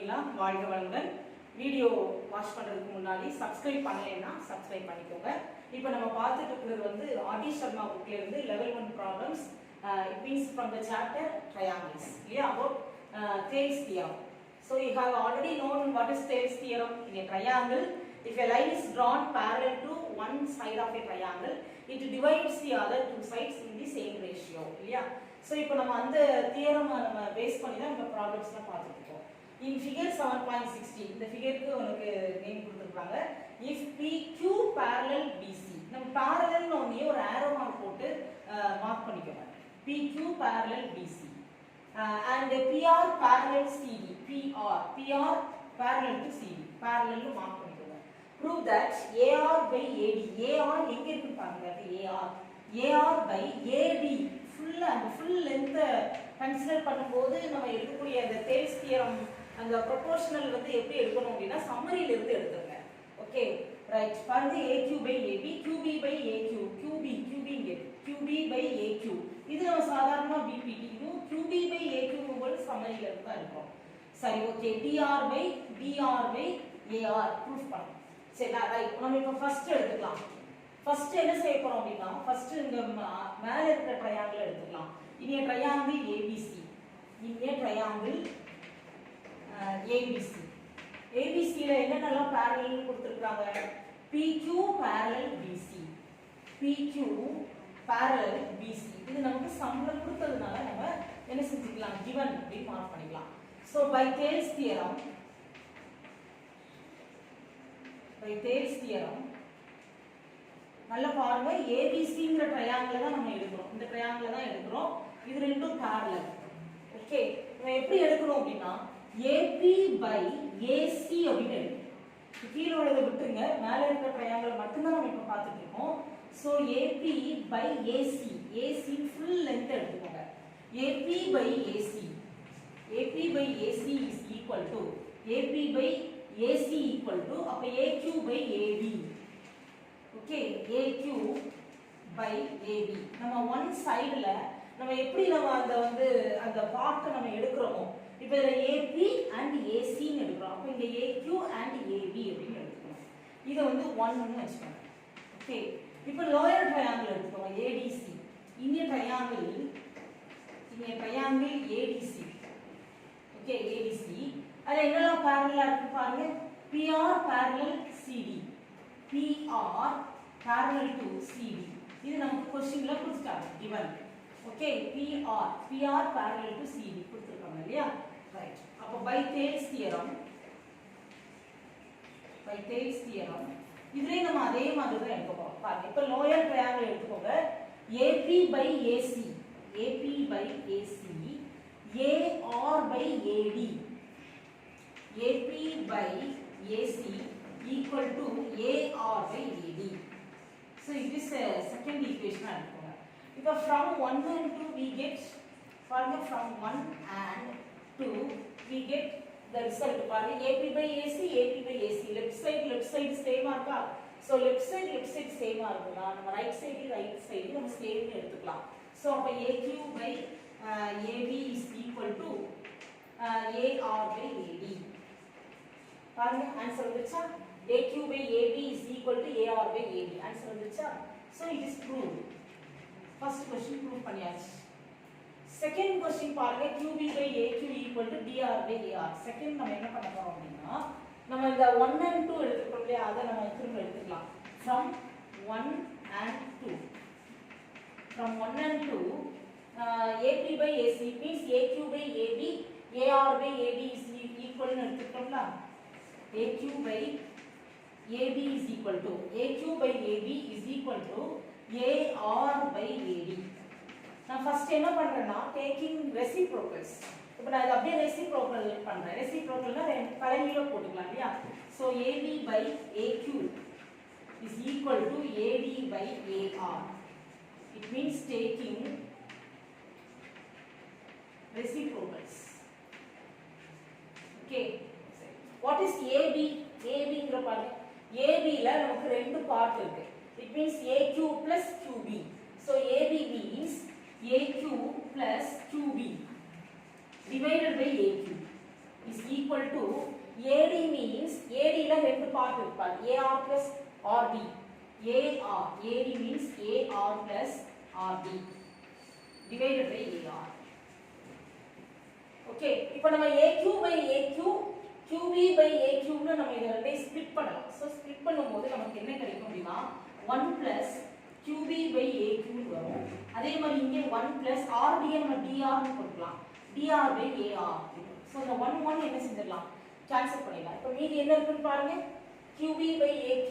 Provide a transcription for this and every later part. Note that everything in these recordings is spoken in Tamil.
பண்ணீங்களா? வாழ்க வளமுடன். வீடியோ வாட்ச் பண்றதுக்கு முன்னாடி சப்ஸ்கிரைப் பண்ணலைன்னா சப்ஸ்கிரைப் பண்ணிக்கோங்க. இப்போ நம்ம பார்த்துட்டு இருக்கிறது வந்து ஆதி சர்மா புக்ல இருந்து level 1 problems. It means from the chapter triangles. இல்லையா? About Thales theorem. So you have already known what is Thales theorem. In a triangle, if a line is drawn parallel to one side of a triangle, it divides the other two sides in the same ratio. இல்லையா? So இப்போ நம்ம அந்த தியரம் நம்ம பேஸ் பண்ணி தான் நம்ம ப்ராப்ளம்ஸ்லாம் பார்த்துட்டு இருக்கோம். In figure 7.16 இந்த ஃபிகருக்கு உங்களுக்கு நேம் கொடுத்துருக்காங்க. If PQ parallel BC, நம்ம parallel ஒண்ணே ஒரு arrow mark போட்டு மார்க் பண்ணிக்கோங்க. PQ parallel BC and PR parallel CD. PR parallel to CD. parallel னு மார்க் பண்ணிக்கோங்க. Prove that AR by AD. AR எங்க இருக்கு பாருங்க. AR by AD full length consider பண்ணும்போது நம்ம எடுக்கக்கூடிய அந்த Thales theorem அந்த ப்ரொபோர்ஷனல் வந்து எப்படி எடுக்கணும் அப்படினா சம்மரியில இருந்து எடுத்துங்க. Okay right. பாருங்க AQ by AB, QB by AQ, QB இங்க QB by AQ. இது நம்ம சாதாரணமா BPT. இது QB by AQ போல சம்மரியில இருந்து தான் எடுக்கிறோம். சரி okay. DR by BR by AR proof பண்ணலாம். சரி ரைட். நம்ம இப்போ ஃபர்ஸ்ட் எடுத்துக்கலாம். ஃபர்ஸ்ட் என்ன செய்ய போறோம் அப்படினா ஃபர்ஸ்ட் இந்த மேல இருக்கிற ட்ரையாங்கிள் எடுத்துக்கலாம். இங்க ட்ரையாங்கிள் ABC. இங்க ட்ரையாங்கிள் ABC. ABC ல என்னென்னலாம் parallel கொடுத்திருக்காங்க? PQ parallel BC. PQ parallel BC. இது நமக்கு சம்ல கொடுத்ததுனால நம்ம என்ன செஞ்சுக்கலாம்? given அப்படி மார்க் பண்ணிக்கலாம். So by Thales theorem நல்ல பாருங்க ABCங்கிற ட்ரையாங்கிள் தான் நம்ம எடுக்கிறோம். இந்த ட்ரையாங்கிள் தான் எடுக்கிறோம். இது ரெண்டும் parallel. ஓகே நம்ம எப்படி எடுக்கணும் அப்படினா AP by AC அப்படினு எடுக்கணும். கீழ உள்ளத விட்டுருங்க. மேல இருக்கிற ட்ரையாங்கிள் மட்டும் தான் நம்ம இப்ப பார்த்துட்டு இருக்கோம். So AP by AC. AC full length எடுத்துக்கோங்க. AP by AC. AP by AC is equal to AP by AC equal to அப்ப AQ by AD. Okay AQ by AD. நம்ம one sideல நம்ம எப்படி நம்ம அந்த பார்ட் நம்ம எடுக்கறோமோ இப்போ இதுல AP and AC ன்னு எடுக்கறோம். அப்ப இங்க AQ and AB அப்படினு எடுத்துக்கணும். இத 1 ன்னு வெச்சுக்கோங்க. ஓகே இப்போ லோயர் ட்ரையாங்கிள் எடுத்துக்கோங்க ADC. இங்க ட்ரையாங்கிள் ADC. Okay ADC. அதுல என்னெல்லாம் parallel இருக்கு பாருங்க. PR parallel CD. PR parallel to CD. இது நமக்கு क्वेश्चनல கொடுத்துட்டாங்க given. Okay PR parallel to CD கொடுத்திருக்காங்க இல்லையா? ரைட். அப்ப by Thales theorem இதுலயே நம்ம அதே மாதிரி தான் எடுக்க போறோம். பாருங்க இப்போ லோயர் ட்ரையாங்கிள் எடுத்துக்கோங்க. AP by AC AR by AD. AP by AC equal to AR by AD. So it is a second equation எடுத்துக்கோங்க. இப்போ from 1 and 2 we get பாருங்க from 1 and 2 we get the result. பாருங்க AP by AC left side same ஆ இருக்கா? so left side same ஆ இருக்குனா நம்ம right side நம்ம same னு எடுத்துக்கலாம். so அப்ப AQ by AB is equal to AR by AD. பாருங்க ஆன்சர் வந்துச்சா? AQ by AB is equal to AR by AD. Answer வந்துச்சா? so it is proved. first question prove பண்ணியாச்சு. second question பாருங்க QB by AQ equal to DR by AR. second நம்ம என்ன பண்ண போறோம் அப்படினா நம்ம இந்த 1 and 2 எடுத்துக்கிறோம் இல்லையா? அத நம்ம திரும்ப எடுத்துக்கலாம். from 1 and 2 AP by AC means AQ by AB AR by AD is equal னு எடுத்துட்டோம்ல. AQ by AB is equal to AR by AD. நான் ஃபர்ஸ்ட் என்ன பண்றேன்னா taking reciprocals. இப்போ நான் இத அப்படியே reciprocal பண்றேன். reciprocalனா கலங்கீழ போட்டுக்கலாம் இல்லையா? so AB by AQ is equal to AD by AR. it means taking reciprocals. okay what is AB? ABங்கற பாருங்க. AB ல நமக்கு ரெண்டு பார்ட் இருக்கு. it means AQ plus QB. so AB means AQ plus QB divided by AQ is equal to ரெண்டு பார்ட் இருப்பாரு. AR plus RD. AR. AD means AR plus RD divided by AR. Okay. இப்போ நம்ம AQ by AQ, QB by AQ னு நம்ம இத ரெண்டையும் ஸ்ப்ளிட் பண்ணலாம். சோ ஸ்ப்ளிட் பண்ணும்போது நமக்கு என்ன கிடைக்கும் அப்படினா 1 plus QB by AQ வரும். அதே மாதிரி இங்கே 1 plus RD நம்ம DR னு போடலாம். DR by AR. சோ இந்த 1 1 என்ன செஞ்சிரலாம்? கேன்சல் பண்ணிடலாம். இப்போ மீதி என்ன இருக்குன்னு பாருங்க. QB by AQ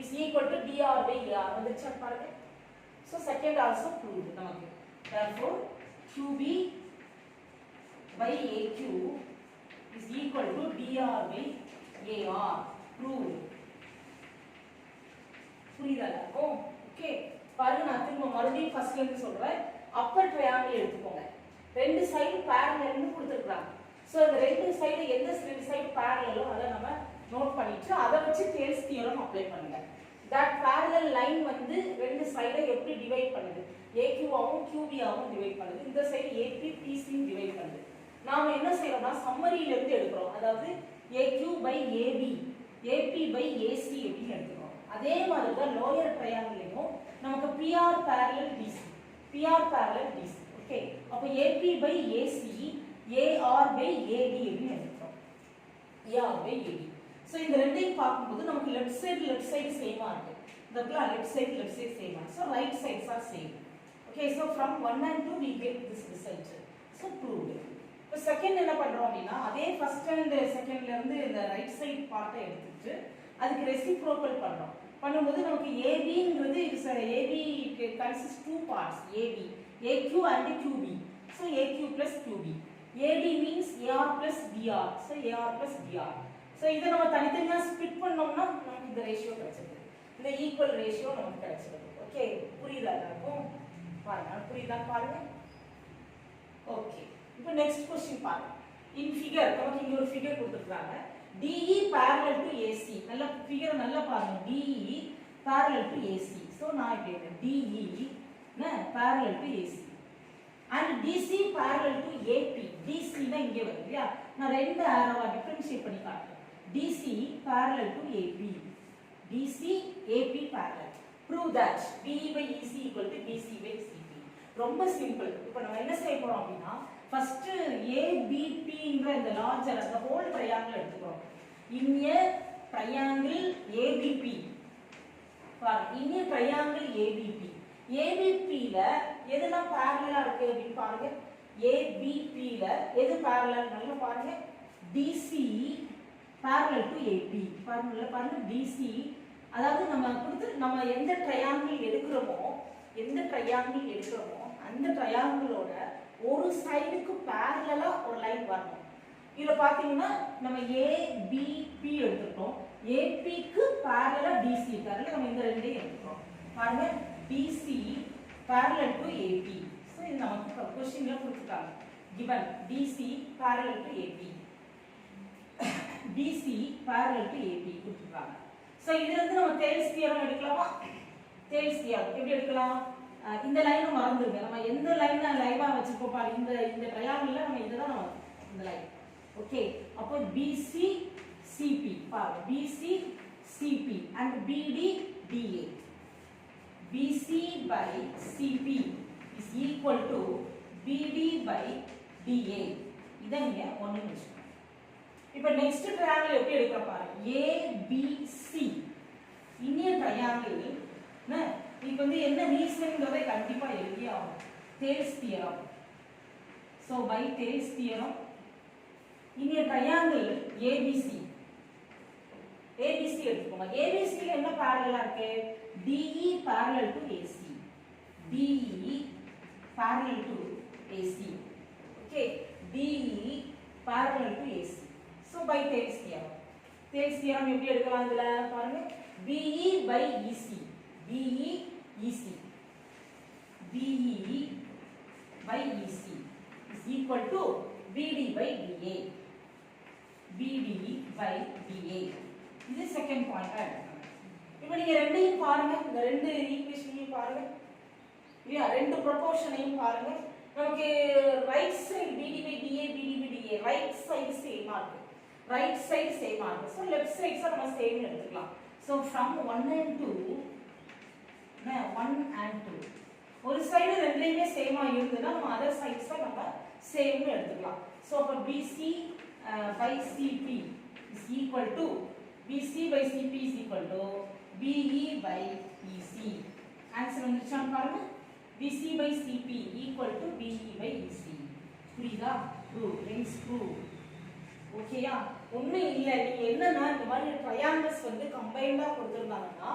is equal to DR by AR. வந்துருச்சா பாருங்க. So second also proved நமக்கு. Therefore QB by AQ is equal to DR by AR. Proved. புரியுதா? ஓகே. பாருங்க நான் திரும்ப மறுபடியும் ஃபர்ஸ்ட்ல இருந்து சொல்றேன். அப்பர் ட்ரையாங்கிள் எடுத்துக்கோங்க. ரெண்டு சைடு parallelனு கொடுத்திருக்காங்க. சோ இந்த ரெண்டு சைடு எந்த சைடு parallelோ அத நம்ம நோட் பண்ணிட்டு அத வச்சு தேல்ஸ் தியரம் அப்ளை பண்ணுங்க. that parallel line வந்து ரெண்டு சைடை எப்படி டிவைட் பண்ணுது? AQ ஆவும் QB ஆவும் டிவைட் பண்ணுது. இந்த சைடு AP PC யும் டிவைட் பண்ணுது. நாம என்ன செய்றோம்னா சம்மரியில இருந்து எடுக்கிறோம். அதாவது AQ by AB, AP by AC அப்படி எடுத்துறோம். அதே மாதிரி தான் லோயர் ட்ரையாங்கிளையும் நமக்கு PR parallel DC, PR parallel DC. Okay. அப்ப AP by AC, AR by AD அப்படி எடுத்துறோம். AR by AD. சோ இந்த ரெண்டையும் பார்க்கும்போது நமக்கு லெஃப்ட் சைடு சேமா இருக்கு. இதெல்லாம் லெஃப்ட் சைடு சேமா. So right sides are same. Okay, so from 1 and 2 we get this result. So proved. இப்போ செகண்ட் என்ன பண்றோம் அப்படினா அதே ஃபர்ஸ்ட் அண்ட் செகண்ட்ல இருந்து இந்த ரைட் சைடு பார்ட்டை எடுத்துட்டு அதுக்கு ரெசிப்ரோக்கல் பண்றோம். பண்ணும்போது நமக்கு ABங்கிறது is AB consists two parts. AB, AQ and QB. So AQ plus QB. AD means AR plus BR. So AR plus BR. So இத நம்ம தனித்தனியா ஸ்ப்ளிட் பண்ணோம்னா நமக்கு இந்த ரேஷியோ கிடைச்சிருது. இந்த ஈக்குவல் ரேஷியோ நமக்கு கிடைச்சிருது. ஓகே, புரியுதா எல்லாருக்கும்? பாருங்க, புரியுதா பாருங்க. ஓகே, இப்போ நெக்ஸ்ட் क्वेश्चन பாருங்க. இன் ஃபிகர் நமக்கு இங்க ஒரு ஃபிகர் கொடுத்திருக்காங்க. DE parallel to AC. நல்ல ஃபிகர் நல்லா பாருங்க. DE parallel to AC. So நான் இப்படி எழுதுறேன். DE parallel to AC. and DC parallel to AP. DC னா இங்க வருது இல்லையா? நான் ரெண்டு ஆரோவா டிஃபரன்ஷியேட் பண்ணி காட்டுறேன். DC parallel to AB. DC AP parallel. Prove that DE by EC equal to DC by CP. ரொம்ப சிம்பிள். இப்போ நம்ம என்ன செய்ய போறோம் அப்படினா ஃபர்ஸ்ட் ABPங்கற இந்த லார்ஜர் அந்த ஹோல் ட்ரையாங்கிள் எடுத்துக்கிறோம். in a triangle ABP. பாருங்க, in a triangle ABP. ABP ல எதெல்லாம் parallel இருக்கு அப்படினு பாருங்க. ABP ல எது parallel நல்லா பாருங்க. DC parallel to AP. பாருங்க பாருங்க DC, அதாவது நம்ம எந்த ட்ரையாங்கிள் எடுக்கிறோமோ அந்த ட்ரையாங்கிளோட ஒரு சைடுக்கு parallel ஒரு லைன் வரணும். இதுல பாத்தீங்கன்னா நம்ம ABP எடுத்துட்டோம். AP க்கு parallel DC இருக்காருல, நம்ம இந்த ரெண்டையும் எடுத்துறோம். பாருங்க, DC parallel to AP. So இது நமக்கு क्वेश्चनல கொடுத்துட்டாங்க. given DC parallel to AP. DC parallel to AP கொடுத்துட்டாங்க. சோ இதுல இருந்து நம்ம தேல்ஸ் தியரம் எடுக்கலாமா? தேல்ஸ் தியரம் எப்படி எடுக்கலாம்? இந்த லைனை மறந்துருங்க. நம்ம எந்த லைனை லைவா வச்சிருக்கோம் பாரு, இந்த ட்ரையாங்கிள்ல நம்ம இதுதான் நம்ம இந்த லைன். ஓகே, அப்போ BC CP பாரு, BC CP and BD DA. BC by CP is equal to BD by DA. இத நீங்க ஒண்ணு வெச்சுக்கோங்க. இப்போ நெக்ஸ்ட் ட்ரையாங்கிள் எப்படி எடுக்க பாருங்க. ABC இன்னிய ட்ரையாங்கிள் இப்போ வந்து என்ன ரீசன்ங்கறதை கண்டிப்பா எழுதி ஆகும். Thales theorem. So by Thales theorem இன்னிய ட்ரையாங்கிள் ABC எடுத்துக்கோங்க. ABC ல என்ன parallel இருக்கு? DE parallel to AC. DE parallel to AC. Okay, DE parallel to AC. So by Thales theorem. Thales theorem எப்படி எடுக்கலாம் இதுல பாருங்க. BE by EC. BE EC. BE by EC is equal to BD by DA. BD by DA. இது செகண்ட் பாயிண்டா எடுக்கணும். இப்போ நீங்க ரெண்டையும் பாருங்க, இந்த ரெண்டு ஈக்குவேஷனையும் பாருங்க. இல்லையா, ரெண்டு ப்ரொபோர்ஷனையும் பாருங்க. நமக்கு right side BD by DA, BD by DA right side சேமா இருக்கு. ரைட் சைடு சேமா இருக்கு. ஸோ லெஃப்ட் சைட்ஸை நம்ம சேம்னு எடுத்துக்கலாம். ஸோ ஃப்ரம் 1 and 2 1 and 2 ஒரு சைடு ரெண்டுலயுமே சேமா இருந்ததுன்னா நம்ம அதர் சைட்ஸை நம்ம சேம்னு எடுத்துக்கலாம். ஸோ அப்போ BC by CP is equal to BC by CP is equal to BE by EC. Answer வந்துச்சான்னு பாருங்க. BC by CP equal to BE by EC. புரியுதா? ட்ரூ. Rings true. ஓகேயா? ஒண்ணும் இல்ல, நீங்க என்னன்னா இந்த மாதிரி ட்ரையாங்கிள்ஸ் வந்து கம்பைன்டா கொடுத்திருந்தாங்கன்னா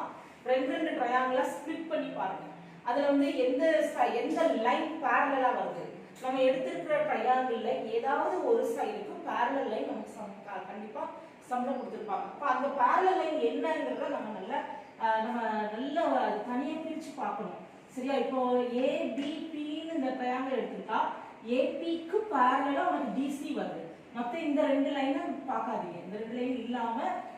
ரெண்டு ட்ரையாங்கிளா ஸ்ப்ளிட் பண்ணி பாருங்க. அதுல வந்து எந்த லைன் parallel-ஆ வருது. நம்ம எடுத்துக்கிற ட்ரையாங்கிள்ல ஏதாவது ஒரு சைடுக்கு parallel லைன் நமக்கு கண்டிப்பா சம்ல கொடுத்திருப்பாங்க. அப்ப அந்த parallel லைன் என்னங்கறத நம்ம நல்ல தனியா பிரிச்சு பார்க்கணும். சரியா? இப்போ ABP ன்னு இந்த ட்ரையாங்கிள் எடுத்துட்டா AP க்கு parallel-ஆ நமக்கு DC வருது. மத்த இந்த ரெண்டு லைனை பார்க்காதீங்க. இந்த ரெண்டு லைன் இல்லாம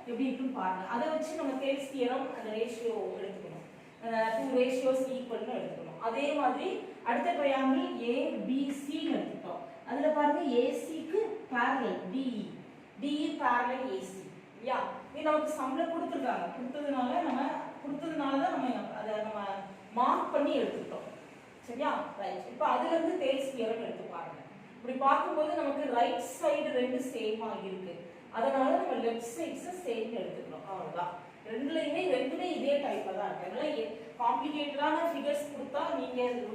எப்படி இருக்குன்னு பாருங்க. அதை வச்சு நம்ம தேல்ஸ் தியரம் அந்த ரேஷியோ எடுத்துக்கணும். 2 ratios equal னு எடுத்துக்கணும். அதே மாதிரி அடுத்த ட்ரையாங்கிள் ABC ன்னு எடுத்துட்டோம். அதுல பாருங்க AC க்கு parallel DE parallel AC. யா, இது நமக்கு சம்ல கொடுத்திருக்காங்க. கொடுத்ததுனால தான் நம்ம அதை நம்ம மார்க் பண்ணி எடுத்துட்டோம். சரியா? ரைட். இப்போ அதுல இருந்து தேல்ஸ் தியரம் எடுத்து பாருங்க. இப்படி பார்க்கும்போது நமக்கு ரைட் சைடு ரெண்டு சேமா இருக்கு. அதனால நம்ம லெஃப்ட் சைட்ஸை சேம் எடுத்துக்கணும். அவ்வளவுதான். ரெண்டுமே இதே டைப்ல தான் இருக்கு. அதனால காம்ப்ளிகேட்டடான ஃபிகர்ஸ் கொடுத்தா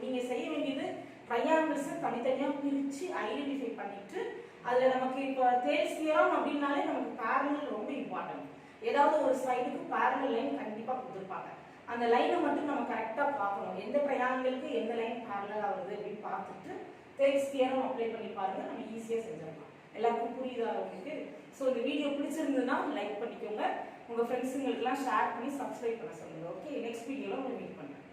நீங்க செய்ய வேண்டியது ட்ரையாங்கிள்ஸை தனித்தனியா பிரிச்சு ஐடென்டிஃபை பண்ணிட்டு அதுல நமக்கு இப்போ தேல்ஸ் தியரம் அப்படின்னாலே நமக்கு parallel ரொம்ப இம்பார்ட்டன்ட். ஏதாவது ஒரு சைடுக்கு parallel லைன் கண்டிப்பா கொடுத்துருப்பாங்க. அந்த லைனை மட்டும் நம்ம கரெக்டா பார்க்கணும். எந்த ட்ரையாங்கிளுக்கு எந்த லைன் parallel ஆகுது அப்படின்னு பார்த்துட்டு தேல்ஸ் தியரம் அப்ளை பண்ணி பாருங்க. நம்ம ஈஸியா செஞ்சிடலாம். எல்லாருக்கும் புரியுதா உங்களுக்கு? ஸோ இந்த வீடியோ பிடிச்சிருந்ததுன்னா லைக் பண்ணிக்கோங்க. உங்க ஃப்ரெண்ட்ஸுங்களுக்குலாம் ஷேர் பண்ணி சப்ஸ்கிரைப் பண்ண சொல்லுங்க. ஓகே, நெக்ஸ்ட் வீடியோல உங்களை மீட் பண்ணுறேன்.